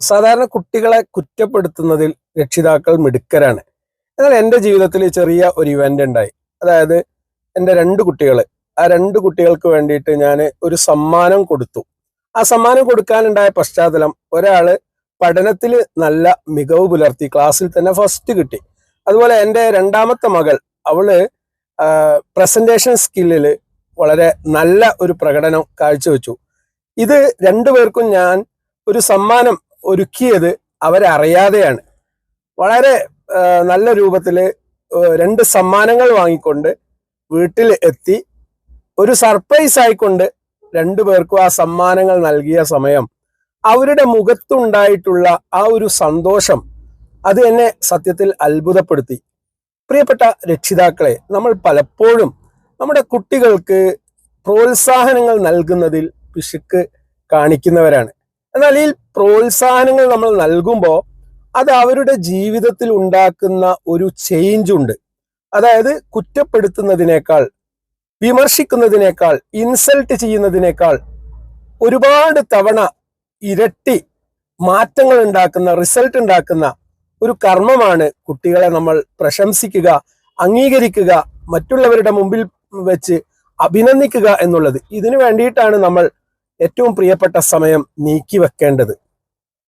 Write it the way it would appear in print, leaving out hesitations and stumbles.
സാധാരണ കുട്ടികളെ കുറ്റപ്പെടുത്തുന്നതിൽ രക്ഷിതാക്കൾ മിടുക്കരാണ്. എന്നാൽ എൻ്റെ ജീവിതത്തിൽ ചെറിയ ഒരു ഇവന്റ് ഉണ്ടായി. അതായത് എൻ്റെ രണ്ട് കുട്ടികൾ, ആ രണ്ട് കുട്ടികൾക്ക് വേണ്ടിയിട്ട് ഞാൻ ഒരു സമ്മാനം കൊടുത്തു. ആ സമ്മാനം കൊടുക്കാനുണ്ടായ പശ്ചാത്തലം, ഒരാള് പഠനത്തിൽ നല്ല മികവ് പുലർത്തി, ക്ലാസ്സിൽ തന്നെ ഫസ്റ്റ് കിട്ടി. അതുപോലെ എൻ്റെ രണ്ടാമത്തെ മകൾ, അവള് പ്രസന്റേഷൻ സ്കില്ലിൽ വളരെ നല്ല ഒരു പ്രകടനം കാഴ്ചവെച്ചു. ഇത് രണ്ടുപേർക്കും ഞാൻ ഒരു സമ്മാനം ഒരുക്കിയത് അവരെ അറിയാതെയാണ്. വളരെ നല്ല രൂപത്തിൽ രണ്ട് സമ്മാനങ്ങൾ വാങ്ങിക്കൊണ്ട് വീട്ടിൽ എത്തി. ഒരു സർപ്രൈസ് ആയിക്കൊണ്ട് രണ്ടുപേർക്കും ആ സമ്മാനങ്ങൾ നൽകിയ സമയം അവരുടെ മുഖത്തുണ്ടായിട്ടുള്ള ആ ഒരു സന്തോഷം, അത് എന്നെ സത്യത്തിൽ അത്ഭുതപ്പെടുത്തി. പ്രിയപ്പെട്ട രക്ഷിതാക്കളെ, നമ്മൾ പലപ്പോഴും നമ്മുടെ കുട്ടികൾക്ക് പ്രോത്സാഹനങ്ങൾ നൽകുന്നതിൽ പിശുക്ക് കാണിക്കുന്നവരാണ്. എന്നാൽ ഈ പ്രോത്സാഹനങ്ങൾ നമ്മൾ നൽകുമ്പോൾ അത് അവരുടെ ജീവിതത്തിൽ ഉണ്ടാക്കുന്ന ഒരു ചേഞ്ച് ഉണ്ട്. അതായത് കുറ്റപ്പെടുത്തുന്നതിനേക്കാൾ, വിമർശിക്കുന്നതിനേക്കാൾ, ഇൻസൾട്ട് ചെയ്യുന്നതിനേക്കാൾ ഒരുപാട് തവണ ഇരട്ടി മാറ്റങ്ങൾ ഉണ്ടാക്കുന്ന, റിസൾട്ട് ഉണ്ടാക്കുന്ന ഒരു കർമ്മമാണ് കുട്ടികളെ നമ്മൾ പ്രശംസിക്കുക, അംഗീകരിക്കുക, മറ്റുള്ളവരുടെ മുമ്പിൽ വെച്ച് അഭിനന്ദിക്കുക എന്നുള്ളത്. ഇതിനു വേണ്ടിയിട്ടാണ് നമ്മൾ ഏറ്റവും പ്രിയപ്പെട്ട സമയം നീക്കി വെക്കേണ്ടത്.